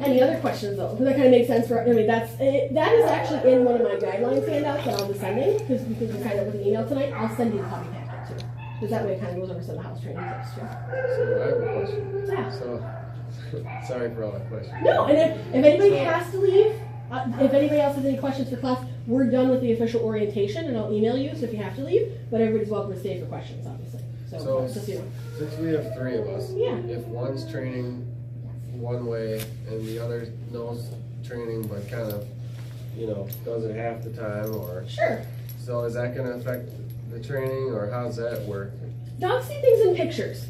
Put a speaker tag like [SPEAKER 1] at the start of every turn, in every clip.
[SPEAKER 1] Any other questions though? Does that kind of make sense for, I mean, that is actually in one of my guidelines handouts that I'll be sending, because we signed up with the email tonight. I'll send you the copy packet too. Because that way it kind of goes over some of the house training tips too.
[SPEAKER 2] So I have a question.
[SPEAKER 1] Yeah.
[SPEAKER 2] So, sorry for all the questions.
[SPEAKER 1] No, and if anybody has to leave, if anybody else has any questions for class, we're done with the official orientation and I'll email you, so if you have to leave, but everybody's welcome to stay for questions, obviously. So just, you know.
[SPEAKER 2] Since we have three of us,
[SPEAKER 1] Yeah.
[SPEAKER 2] if one's training one way and the other knows training but kind of, does it half the time, or
[SPEAKER 1] Sure.
[SPEAKER 2] so is that going to affect the training, or how's that work?
[SPEAKER 1] Dogs see things in pictures.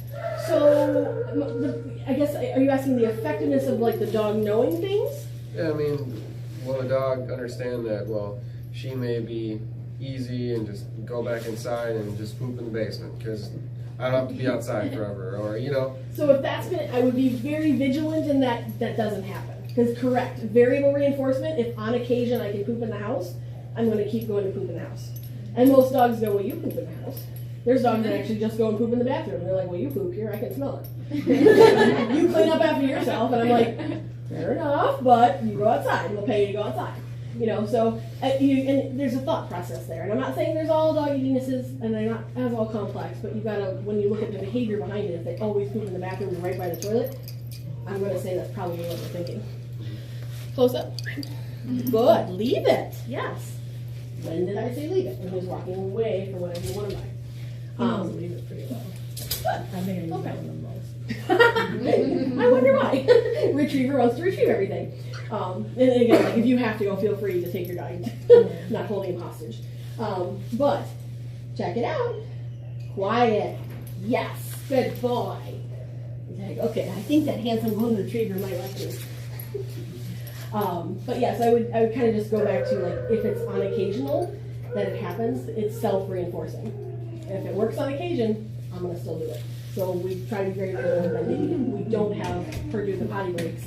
[SPEAKER 1] So, I guess, are you asking the effectiveness of like the dog knowing things?
[SPEAKER 2] Yeah, I mean, will the dog understand that, well, she may be easy and just go back inside and just poop in the basement because I don't have to be outside forever, or,
[SPEAKER 1] So if that's gonna, I would be very vigilant in that doesn't happen. Because correct, variable reinforcement, if on occasion I can poop in the house, I'm going to keep going to poop in the house. And most dogs go, well, you poop in the house. There's dogs that actually just go and poop in the bathroom. They're like, well, you poop here, I can smell it. You clean up after yourself, and I'm like, fair enough, but you go outside. We'll pay you to go outside. So and there's a thought process there. And I'm not saying there's all doggy geniuses, and they're not as all complex, but you gotta, when you look at the behavior behind it, if they always poop in the bathroom and right by the toilet, I'm gonna say that's probably what they're thinking. Close up. Good. Leave it. Yes. When did I say leave it? When he was walking away from whatever you want to buy.
[SPEAKER 3] Leave it pretty well.
[SPEAKER 1] Good.
[SPEAKER 3] I think I use
[SPEAKER 1] Okay.
[SPEAKER 3] that one the most.
[SPEAKER 1] I wonder why. Retriever wants to retrieve everything. And again, like if you have to go, feel free to take your dog. Not holding him hostage. But check it out. Quiet. Yes. Good boy. He's like, okay, I think that handsome golden retriever might like this. But yes, I would kind of just go back to like if it's on occasional that it happens, it's self-reinforcing. If it works on occasion, I'm gonna still do it. So we try to be very vigilant that we don't have her do the potty breaks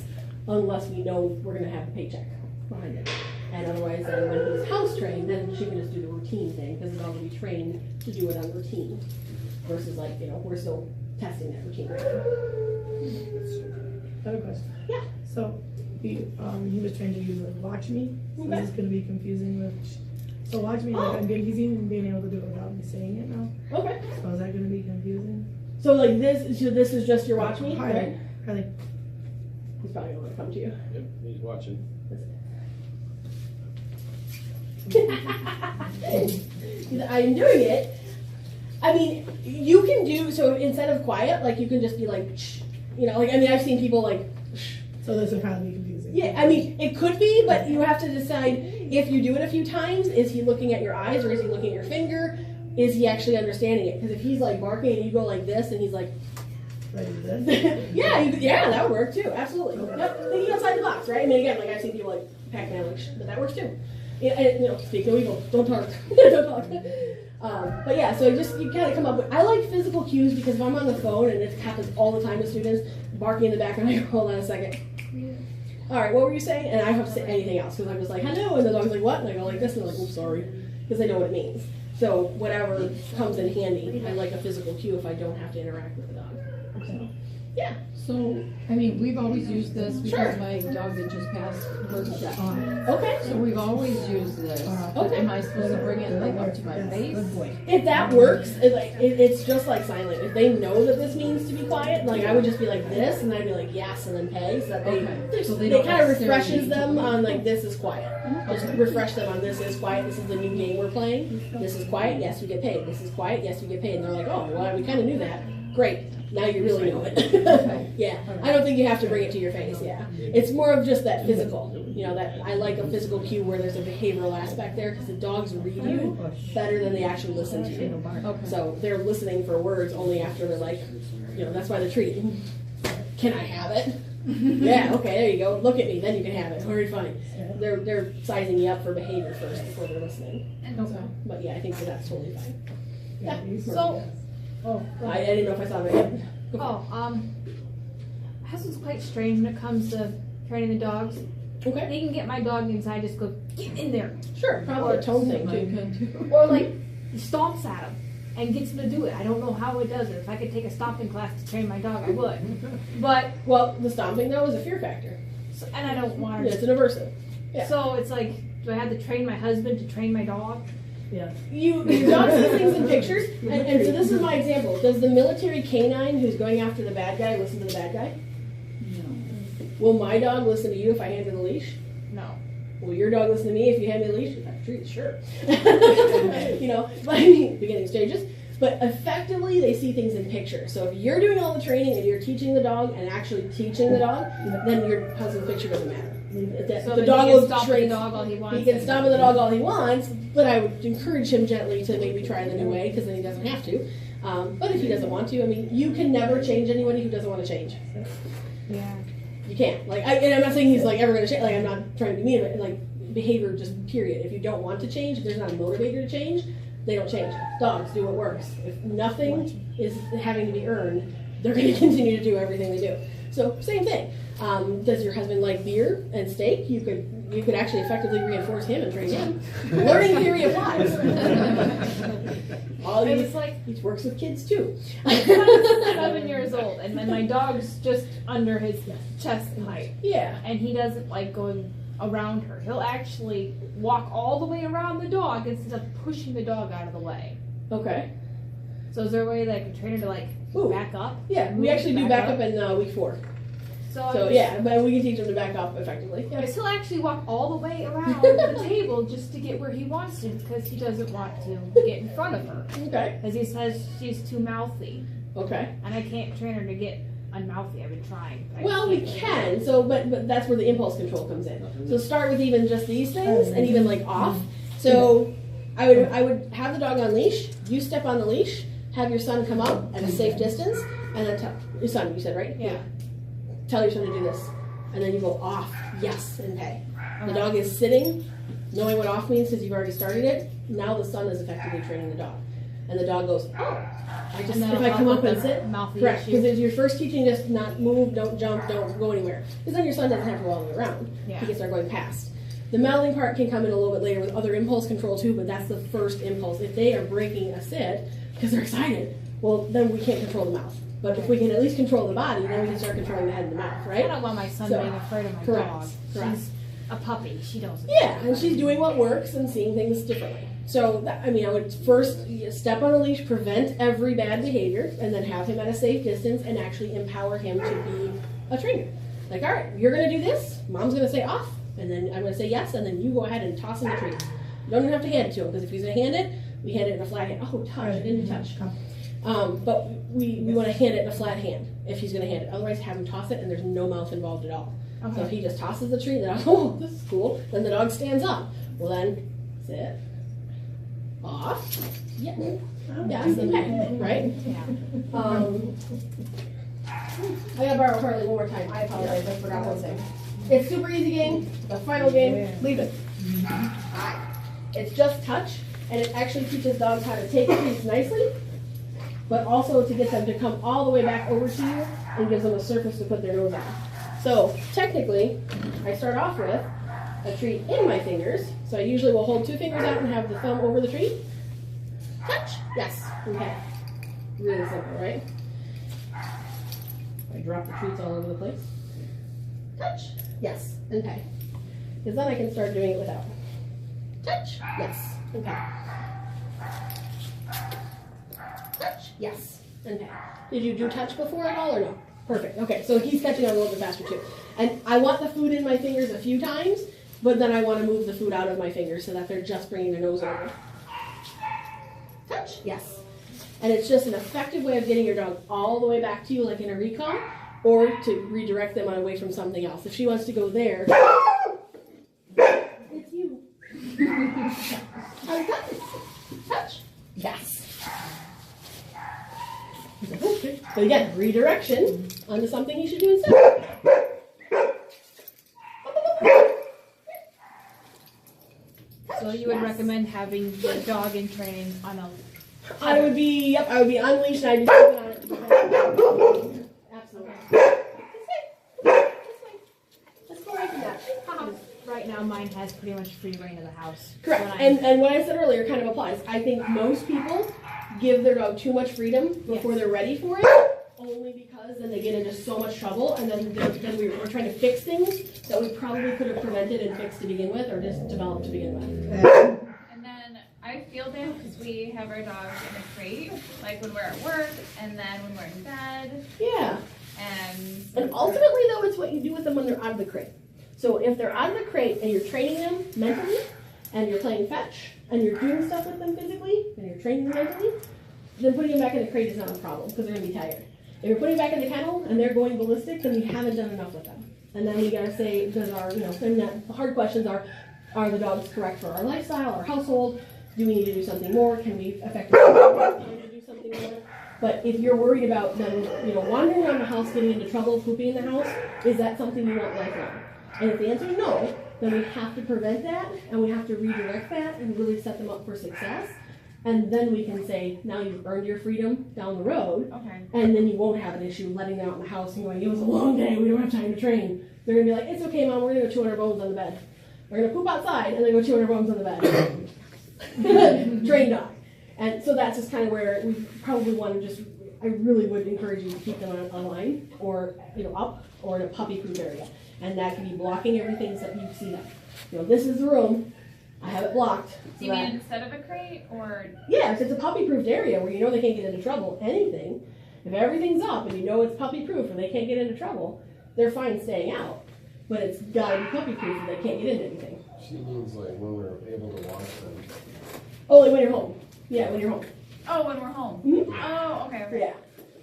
[SPEAKER 1] unless we know we're gonna have a paycheck behind it. And otherwise, then when he's house trained, then she can just do the routine thing because it's already trained to do it on routine. Versus like we're still testing that routine.
[SPEAKER 3] I have a question.
[SPEAKER 1] Yeah.
[SPEAKER 3] So he was trained to use like watch me. So
[SPEAKER 1] Okay.
[SPEAKER 3] this is gonna be confusing with. So watch me, like he's even being able to do it without me saying it now.
[SPEAKER 1] Okay.
[SPEAKER 3] So is that gonna be confusing?
[SPEAKER 1] So like this is just your watch me,
[SPEAKER 3] Hi,
[SPEAKER 1] right?
[SPEAKER 3] like
[SPEAKER 1] He's probably gonna want to come to you.
[SPEAKER 2] Yep, he's watching.
[SPEAKER 1] I'm doing it. I mean, you can do so instead of quiet, like you can just be like, shh, I've seen people like, shh.
[SPEAKER 3] so this would probably be confusing.
[SPEAKER 1] Yeah, I mean, it could be, but you have to decide if you do it a few times, is he looking at your eyes or is he looking at your finger? Is he actually understanding it? Because if he's like barking and you go like this and he's like,
[SPEAKER 3] Ready for this?
[SPEAKER 1] yeah, that would work too, absolutely. Yep, thinking outside the box, right? I mean, again, like I've seen people like Pac-Man, like, but that works too. Speak no evil, don't talk, don't talk. But yeah, so you kind of come up with. I like physical cues because if I'm on the phone and it happens all the time with students barking in the background, I go, hold on a second. All right, what were you saying? And I don't have to say anything else because I'm just like, hello, and the dog's like, what? And I go like this, and they're like, oops, sorry, because they know what it means. So whatever comes in handy, I like a physical cue if I don't have to interact with the dog. So, yeah.
[SPEAKER 4] So, I mean, we've always used this because
[SPEAKER 1] Sure.
[SPEAKER 4] my dog that just passed was deaf.
[SPEAKER 1] Okay.
[SPEAKER 4] So we've always used this. But
[SPEAKER 1] Okay.
[SPEAKER 4] am I supposed to bring it like up to my face?
[SPEAKER 3] Good boy.
[SPEAKER 1] If that works, it's just like silent. If they know that this means to be quiet, like I would just be like this, and I'd be like yes, and then pay, so that
[SPEAKER 4] Okay. So they
[SPEAKER 1] they
[SPEAKER 4] don't
[SPEAKER 1] kind of
[SPEAKER 4] necessarily
[SPEAKER 1] refreshes
[SPEAKER 4] need to
[SPEAKER 1] them
[SPEAKER 4] wait.
[SPEAKER 1] on like this is quiet. Just refresh them on this is quiet. This is the new game we're playing. This is quiet. Yes, you get paid. This is quiet. Yes, you get paid. And they're like, oh, well, we kind of knew that. Great. Now you really know it.
[SPEAKER 4] Okay.
[SPEAKER 1] Yeah. I don't think you have to bring it to your face. Yeah. It's more of just that physical. That I like a physical cue where there's a behavioral aspect there because the dogs read you better than they actually listen to you.
[SPEAKER 4] Okay.
[SPEAKER 1] So they're listening for words only after they're like, that's why they're treating. Can I have it? Yeah, okay, there you go. Look at me, then you can have it. Very funny. They're sizing you up for behavior first before they're listening.
[SPEAKER 4] Okay.
[SPEAKER 1] But yeah, I think that's totally fine. Yeah.
[SPEAKER 5] So,
[SPEAKER 1] I didn't know if I saw it. Yep.
[SPEAKER 5] Husband's quite strange when it comes to training the dogs.
[SPEAKER 1] Okay.
[SPEAKER 5] They can get my dog inside, just go, get in there.
[SPEAKER 1] Sure, probably a tone thing
[SPEAKER 4] Mine
[SPEAKER 1] too.
[SPEAKER 4] can too.
[SPEAKER 5] Or like, he stomps at him and gets him to do it. I don't know how it does it. If I could take a stomping class to train my dog, I would. But,
[SPEAKER 1] Well, the stomping though is a fear factor.
[SPEAKER 5] and I don't want
[SPEAKER 1] Yeah,
[SPEAKER 5] her
[SPEAKER 1] it's an aversive. Yeah.
[SPEAKER 5] So it's like, do I have to train my husband to train my dog?
[SPEAKER 3] Yeah.
[SPEAKER 1] Your dog sees things in pictures, and so this is my example. Does the military canine who's going after the bad guy listen to the bad guy?
[SPEAKER 4] No.
[SPEAKER 1] Will my dog listen to you if I hand her the leash?
[SPEAKER 5] No.
[SPEAKER 1] Will your dog listen to me if you hand me the leash? If I treat, sure. You know, but I mean, beginning stages. But effectively, they see things in pictures. So if you're doing all the training and you're teaching the dog and actually teaching the dog, then your husband's picture doesn't matter.
[SPEAKER 5] So
[SPEAKER 1] The
[SPEAKER 5] then
[SPEAKER 1] dog
[SPEAKER 5] he
[SPEAKER 1] will
[SPEAKER 5] can stop
[SPEAKER 1] train.
[SPEAKER 5] the dog all he wants.
[SPEAKER 1] He can stop with the dog all he wants, but I would encourage him gently to maybe try the new way because then he doesn't have to. But if he doesn't want to, I mean, you can never change anybody who doesn't want to change.
[SPEAKER 5] Yeah.
[SPEAKER 1] You can't. Like, and I'm not saying he's like ever going to change. Like, I'm not trying to be mean, but like behavior, just period. If you don't want to change, if there's not a motivator to change, they don't change. Dogs do what works. If nothing is having to be earned, they're going to continue to do everything they do. So same thing. Does your husband like beer and steak? You could actually effectively reinforce him and train him. Learning theory applies. All
[SPEAKER 5] And
[SPEAKER 1] these,
[SPEAKER 5] it's like,
[SPEAKER 1] he works with kids too.
[SPEAKER 5] my son's 7 years old, and then my dog's just under his chest height,
[SPEAKER 1] Yeah.
[SPEAKER 5] and he doesn't like going around her. He'll actually walk all the way around the dog instead of pushing the dog out of the way.
[SPEAKER 1] Okay.
[SPEAKER 5] So is there a way that I can train her to like
[SPEAKER 1] Ooh.
[SPEAKER 5] back up?
[SPEAKER 1] Yeah, we actually do back up in week 4. So yeah, but we can teach him to back up effectively. Yeah.
[SPEAKER 5] But he'll actually walk all the way around the table just to get where he wants to because he doesn't want to get in front of her.
[SPEAKER 1] Okay.
[SPEAKER 5] Because he says she's too mouthy,
[SPEAKER 1] Okay.
[SPEAKER 5] and I can't train her to get unmouthy. I've been trying. I
[SPEAKER 1] Well,
[SPEAKER 5] just
[SPEAKER 1] we
[SPEAKER 5] can't.
[SPEAKER 1] can. So, but that's where the impulse control comes in. So start with even just these things, and even like off. So I would have the dog on leash. You step on the leash. Have your son come up at a safe distance, and then tell your son. You said right?
[SPEAKER 5] Yeah.
[SPEAKER 1] Tell your son to do this, and then you go off. Yes, and pay. The
[SPEAKER 5] Okay.
[SPEAKER 1] dog is sitting, knowing what off means because you've already started it. Now the son is effectively training the dog, and the dog goes, oh. I just
[SPEAKER 5] And then
[SPEAKER 1] if I
[SPEAKER 5] I'll
[SPEAKER 1] come
[SPEAKER 5] help
[SPEAKER 1] up
[SPEAKER 5] with
[SPEAKER 1] and
[SPEAKER 5] the
[SPEAKER 1] sit.
[SPEAKER 5] mouthy
[SPEAKER 1] Correct,
[SPEAKER 5] issue.
[SPEAKER 1] because you're first teaching just not move, don't jump, don't go anywhere. Because then your son doesn't have to go all the way around.
[SPEAKER 5] Yeah.
[SPEAKER 1] He can start going past. The mouthing part can come in a little bit later with other impulse control too, but that's the first impulse. If they are breaking a sit because they're excited, well, then we can't control the mouth. But if we can at least control the body, then we can start controlling the head and the mouth,
[SPEAKER 5] I
[SPEAKER 1] right?
[SPEAKER 5] don't want my son
[SPEAKER 1] So,
[SPEAKER 5] being afraid of my
[SPEAKER 1] correct,
[SPEAKER 5] dog.
[SPEAKER 1] correct.
[SPEAKER 5] She's a puppy. She doesn't.
[SPEAKER 1] Yeah, and she's doing what works and seeing things differently. So, that, I mean, I would first step on a leash, prevent every bad behavior, and then have him at a safe distance and actually empower him to be a trainer. Like, all right, you're going to do this. Mom's going to say off, and then I'm going to say yes, and then you go ahead and toss him the treat. You don't even have to hand it to him, because if he's going to hand it, we hand it in a flat hand. Oh, touch, I didn't touch. But we want to hand it in a flat hand if he's going to hand it. Otherwise, have him toss it, and there's no mouth involved at all.
[SPEAKER 5] Okay.
[SPEAKER 1] So if he just tosses the treat, then oh, this is cool. Then the dog stands up. Well, then sit, off, yeah, yes, and pet, right?
[SPEAKER 5] Yeah.
[SPEAKER 1] I gotta borrow Harley one more time. I apologize. I forgot one thing. It's super easy game. The final game. Leave it. It's just touch, and it actually teaches dogs how to take treats nicely, but also to get them to come all the way back over to you and gives them a surface to put their nose on. So technically, I start off with a treat in my fingers. So I usually will hold 2 fingers out and have the thumb over the treat. Touch. Yes. Okay. Really simple, right? I drop the treats all over the place. Touch. Yes. Okay. Because then I can start doing it without. Touch. Yes. Okay. Touch. Yes. Okay. Did you do touch before at all or no? Perfect. Okay. So he's catching on a little bit faster too. And I want the food in my fingers a few times, but then I want to move the food out of my fingers so that they're just bringing their nose over. Touch. Yes. And it's just an effective way of getting your dog all the way back to you, like in a recall, or to redirect them away from something else. If she wants to go there, it's you. Touch. Yes. So again, redirection onto something you should do instead.
[SPEAKER 5] So you would
[SPEAKER 1] Yes.
[SPEAKER 5] recommend having your dog in training on a
[SPEAKER 1] I would be unleashed and I'd be stepping on it. Absolutely. Let's go right from that.
[SPEAKER 5] Right now, mine has pretty much free reign of the house.
[SPEAKER 1] Correct.
[SPEAKER 5] When
[SPEAKER 1] And what I said earlier kind of applies. I think most people give their dog too much freedom before they're ready for it, only because does, then they get into so much trouble, and then we're trying to fix things that we probably could have prevented and fixed to begin with, or just developed to begin with.
[SPEAKER 6] And then I feel bad because we have our dogs in a crate, like when we're at work, and then when we're in bed,
[SPEAKER 1] Yeah.
[SPEAKER 6] and
[SPEAKER 1] Ultimately, though, it's what you do with them when they're out of the crate. So if they're out of the crate and you're training them mentally, and you're playing fetch, and you're doing stuff with them physically, and you're training them mentally, then putting them back in the crate is not a problem, because they're going to be tired. If you're putting them back in the kennel and they're going ballistic, then we haven't done enough with them. And then we gotta say, does our, and the hard questions are the dogs correct for our lifestyle, our household? Do we need to do something more? Can we effectively do something more? But if you're worried about them, wandering around the house, getting into trouble, pooping in the house, is that something you want lifelong? And if the answer is no, then we have to prevent that, and we have to redirect that, and really set them up for success. And then we can say, now you've earned your freedom down the road,
[SPEAKER 6] okay.
[SPEAKER 1] and then you won't have an issue letting them out in the house and going, it was a long day, we don't have time to train. They're gonna be like, it's okay, Mom, we're gonna go 200 bones on the bed. We're gonna poop outside, and then go 200 bones on the bed. Train dog. And so that's just kind of where we probably want to I really would encourage you to keep them on a line, or up, or in a puppy-proof area. And that can be blocking everything so that you see them. This is the room. I have it blocked.
[SPEAKER 6] Do you mean instead of a crate, or?
[SPEAKER 1] Yeah, if it's a puppy-proofed area where they can't get into trouble, anything, if everything's up and it's puppy-proof and they can't get into trouble, they're fine staying out. But it's got to be puppy-proof and they can't get into anything.
[SPEAKER 2] She means like when we're able to watch them.
[SPEAKER 1] Oh, like when you're home. Yeah, when you're home.
[SPEAKER 6] Oh, when we're home.
[SPEAKER 1] Mhm.
[SPEAKER 6] Oh, okay.
[SPEAKER 1] Yeah.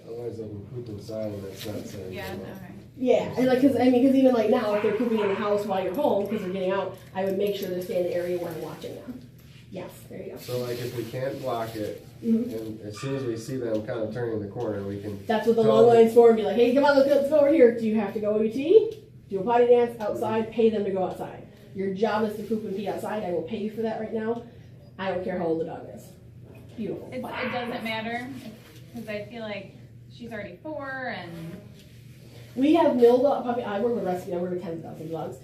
[SPEAKER 2] Otherwise they can poop inside and that's not safe.
[SPEAKER 6] Yeah, okay.
[SPEAKER 1] Yeah, and because even like now, if they're pooping in the house while you're home because they're getting out, I would make sure they stay in the area where I'm watching them. Yes, there you go.
[SPEAKER 2] So like if we can't block it,
[SPEAKER 1] Mhm.
[SPEAKER 2] and as soon as we see them kind of turning the corner, we can.
[SPEAKER 1] That's what the long line's for. And be like, hey, come on, let's go over here. Do you have to go OT? Do a potty dance outside? Pay them to go outside. Your job is to poop and pee outside. I will pay you for that right now. I don't care how old the dog is. Beautiful.
[SPEAKER 6] It doesn't matter, because I feel like she's already 4, and
[SPEAKER 1] We have mill dog puppy. I work with rescue. I work with 10,000 dogs.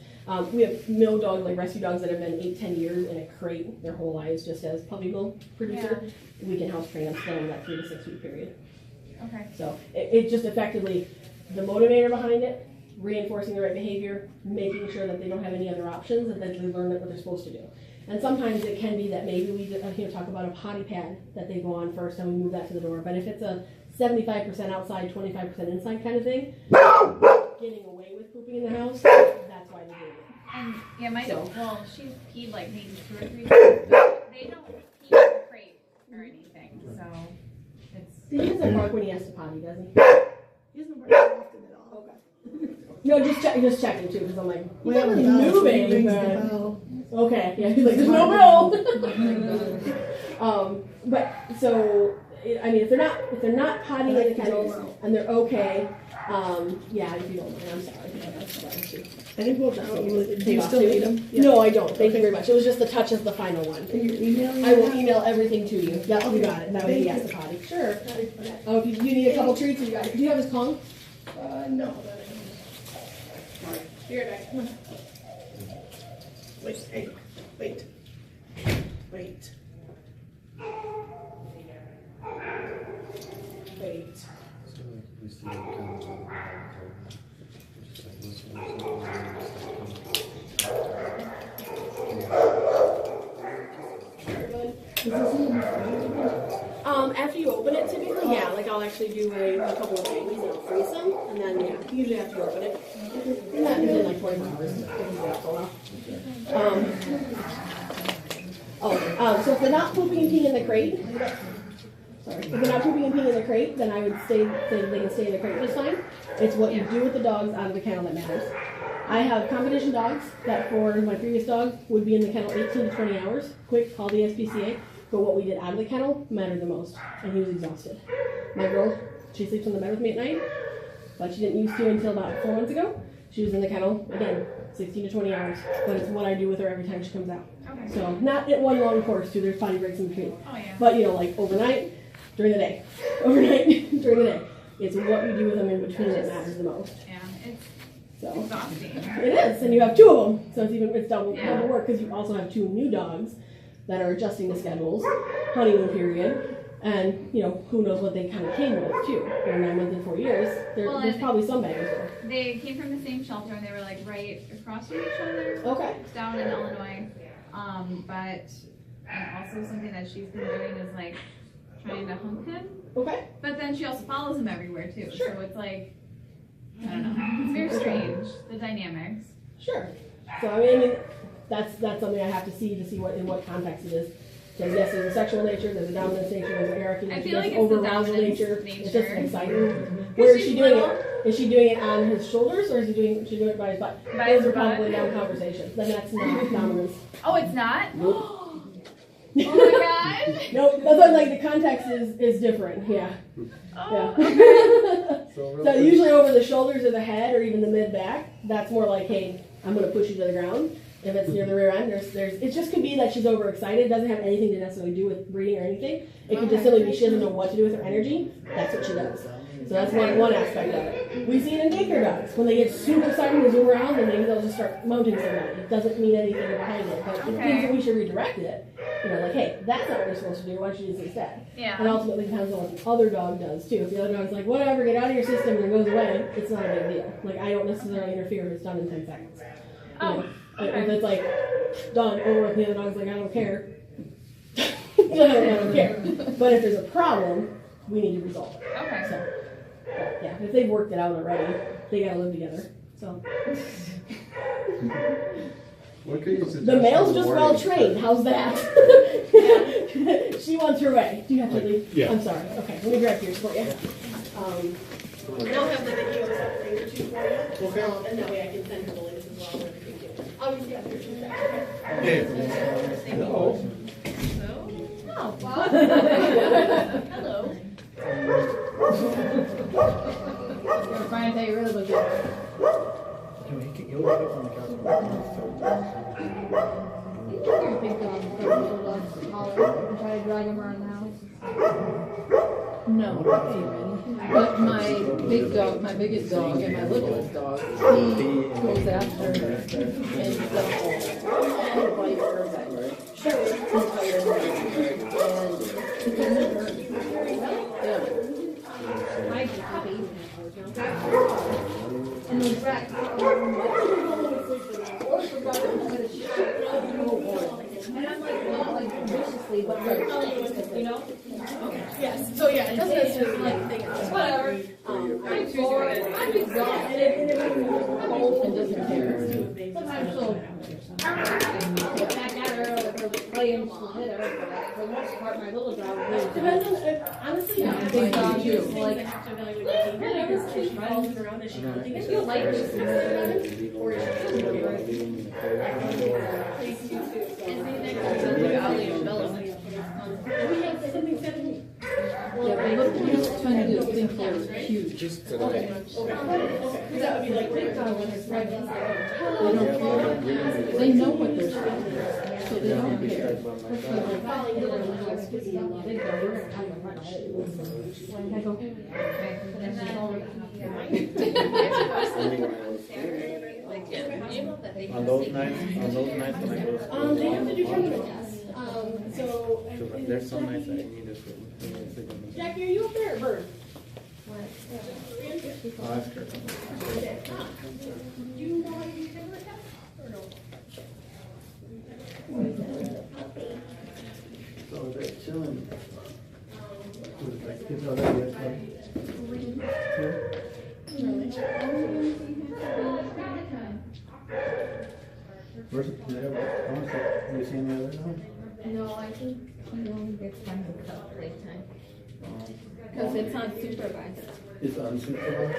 [SPEAKER 1] We have mill dogs, like rescue dogs that have been 8-10 years in a crate their whole lives, just as puppy mill producer. We can house train them still in that 3 to 6 week period.
[SPEAKER 6] okay.
[SPEAKER 1] So it just effectively the motivator behind it, reinforcing the right behavior, making sure that they don't have any other options, and that they learn what they're supposed to do. And sometimes it can be that maybe we talk about a potty pad that they go on first, and we move that to the door. But if it's a 75% outside, 25% inside kind of thing, getting away with pooping in the house, that's why they're doing it.
[SPEAKER 6] And yeah, she's peed like maybe 2 or 3 times. They don't pee in the crate or anything, so it's.
[SPEAKER 1] He doesn't bark when he has to potty, does he?
[SPEAKER 3] He doesn't bark often at all.
[SPEAKER 1] Okay. No, just checking too, because I'm like, he's
[SPEAKER 3] Well,
[SPEAKER 1] not really
[SPEAKER 3] he
[SPEAKER 1] moving.
[SPEAKER 3] rings the
[SPEAKER 1] But...
[SPEAKER 3] bell.
[SPEAKER 1] Okay, yeah, he's like, there's no bill. But so, if they're not potty in the kennels and they're okay, yeah, if you don't mind, I'm sorry.
[SPEAKER 3] Any books out? Do you
[SPEAKER 1] Take off
[SPEAKER 3] still
[SPEAKER 1] too?
[SPEAKER 3] need them?
[SPEAKER 1] No, I don't. Thank you very much. It was just the touch as the final one.
[SPEAKER 3] Can you email me?
[SPEAKER 1] I will
[SPEAKER 3] that?
[SPEAKER 1] email everything to you. Yep, you got it. That way he
[SPEAKER 3] Thank
[SPEAKER 1] has
[SPEAKER 3] you.
[SPEAKER 1] to potty. Sure. Oh, do you need a couple treats? You got it. Do you have his Kong?
[SPEAKER 3] No. That I don't. Here, guys. Come on. Wait. Hey. Wait. Wait. Wait.
[SPEAKER 2] So like we see them kind of all the time. Just like listen to something and
[SPEAKER 1] After you open it, typically, yeah, like I'll actually do a couple of babies and I'll freeze them, and then yeah, usually after you open it, not usually like 24 hours. It can go for a while. So if they're not pooping and peeing in the crate, if they're not pooping and peeing in the crate, then I would say they can stay in the crate just fine. It's what you do with the dogs out of the kennel that matters. I have competition dogs that for my previous dog would be in the kennel 18 to 20 hours, quick, call the SPCA. But what we did out of the kennel mattered the most, and he was exhausted. My girl, she sleeps in the bed with me at night, but she didn't used to until about 4 months ago. She was in the kennel, again, 16 to 20 hours, but it's what I do with her every time she comes out.
[SPEAKER 6] Okay.
[SPEAKER 1] So not at one long course, too, there's potty breaks in between.
[SPEAKER 6] Oh yeah.
[SPEAKER 1] But, like overnight, during the day. Overnight, during the day. It's what you do with them in between that matters the most.
[SPEAKER 6] Yeah, it's
[SPEAKER 1] So
[SPEAKER 6] exhausting.
[SPEAKER 1] it is, and you have 2 of them, so it's double
[SPEAKER 6] Yeah.
[SPEAKER 1] work because you also have 2 new dogs that are adjusting the schedules, honeymoon period, And, you know, who knows what they kind of came with too. They're 9 months and 4 years.
[SPEAKER 6] Well,
[SPEAKER 1] There's
[SPEAKER 6] and-
[SPEAKER 1] probably some baggage there.
[SPEAKER 6] They came from the same shelter and they were like right across from each other.
[SPEAKER 1] Okay.
[SPEAKER 6] Down in Illinois. But also something that she's been doing is like trying to hump him.
[SPEAKER 1] Okay.
[SPEAKER 6] But then she also follows him everywhere too.
[SPEAKER 1] Sure.
[SPEAKER 6] So it's like, I don't know. It's very strange, the dynamics.
[SPEAKER 1] Sure. So I mean, that's something I have to see what in what context it is. Because yes, there's a sexual nature, there's a dominance nature, there's an hierarchy
[SPEAKER 6] I
[SPEAKER 1] nature,
[SPEAKER 6] feel
[SPEAKER 1] there's
[SPEAKER 6] like it's the
[SPEAKER 1] over-arousal
[SPEAKER 6] dominance
[SPEAKER 1] nature. It's just
[SPEAKER 6] nature.
[SPEAKER 1] exciting. Where is
[SPEAKER 6] she's
[SPEAKER 1] she doing
[SPEAKER 6] little.
[SPEAKER 1] it? Is she doing it on his shoulders or is she doing it by his butt?
[SPEAKER 6] By
[SPEAKER 1] Those
[SPEAKER 6] his
[SPEAKER 1] are probably
[SPEAKER 6] butt.
[SPEAKER 1] down conversations. Then that's not dominance.
[SPEAKER 6] Oh, it's not? Oh my god.
[SPEAKER 1] Nope. That's why like the context is different. Yeah.
[SPEAKER 6] Oh,
[SPEAKER 1] Yeah.
[SPEAKER 6] okay.
[SPEAKER 1] So usually over the shoulders or the head or even the mid back, that's more like, hey, I'm gonna push you to the ground. If it's near the rear end, it just could be that she's overexcited. It doesn't have anything to necessarily do with breeding or anything. It could just simply be she doesn't know what to do with her energy. That's what she does. So that's one aspect of it. We see it in daycare dogs. When they get super excited and zoom around, and maybe they'll just start mounting somebody. It doesn't mean anything behind it, but it means that we should redirect it. You know, like, hey, that's not what you're supposed to do. Why don't you do this instead? And
[SPEAKER 6] Yeah.
[SPEAKER 1] ultimately depends on what the other dog does too. If the other dog's like, whatever, get out of your system and it goes away, it's not a big deal. Like, I don't necessarily interfere if it's done in 10 seconds. You know, if it's like, done, over with, the other dog's like, I don't care. I don't care. But if there's a problem, we need to resolve it.
[SPEAKER 6] Okay.
[SPEAKER 1] So, but yeah, if they've worked it out already, they gotta live together. So
[SPEAKER 2] What could you suggest?
[SPEAKER 1] the male's
[SPEAKER 2] for the
[SPEAKER 1] just
[SPEAKER 2] morning?
[SPEAKER 1] well trained. How's that? She wants her way. Do you have to leave?
[SPEAKER 7] Yeah.
[SPEAKER 1] I'm sorry. Okay, let me grab yours for you. And I'll have the video separate or two for you.
[SPEAKER 7] Okay.
[SPEAKER 1] And that way I can send her the links as well. Obviously, you have your two back.
[SPEAKER 7] Hey.
[SPEAKER 2] No.
[SPEAKER 6] Oh, wow. Hello.
[SPEAKER 4] You're trying to take really look at
[SPEAKER 7] You'll get up on the couch.
[SPEAKER 4] your big dog, the little dog's collar, and try to drag him around the house. No, but my big dog, my biggest dog, and my littlest dog, he goes after her and does all bite her back. And the rat, and I'm like, not like viciously, but like, you know?
[SPEAKER 1] Yes. So yeah, it doesn't necessarily like thing.
[SPEAKER 4] Whatever. I'm bored, I'm exhausted, and doesn't care. Sometimes she'll get back at her, or her playing, she'll hit her, but for the most part, my little dog really
[SPEAKER 1] Depends on, honestly,
[SPEAKER 4] Yeah,
[SPEAKER 1] I
[SPEAKER 4] big dog too.
[SPEAKER 1] like, have to evaluate the behavior because if she follows around and she hunting it,
[SPEAKER 4] feel like this
[SPEAKER 1] or is she
[SPEAKER 4] Yeah, but look, he's trying to think they're huge.
[SPEAKER 2] Just tonight.
[SPEAKER 1] that would be like big dog when it's pregnant.
[SPEAKER 4] They don't care. They know what they're saying, so they don't care.
[SPEAKER 7] On those nights when I go to
[SPEAKER 1] They have to do chemical tests. So
[SPEAKER 7] school, there's some nights I need to sleep.
[SPEAKER 1] Jackie, are you up there, or Bird?
[SPEAKER 7] I'll ask her.
[SPEAKER 1] Do you know how to do chemical tests or no?
[SPEAKER 7] So they're chilling. Like, kids already at Where's it? Have you seen the other one?
[SPEAKER 8] No, I think he only gets time to cut playtime. Because it's unsupervised.
[SPEAKER 7] It's unsupervised?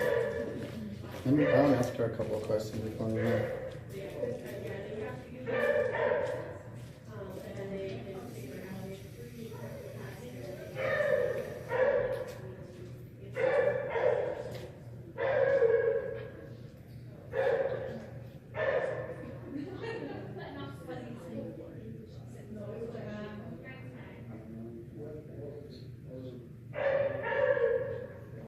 [SPEAKER 7] I'll ask her a couple of questions before we go.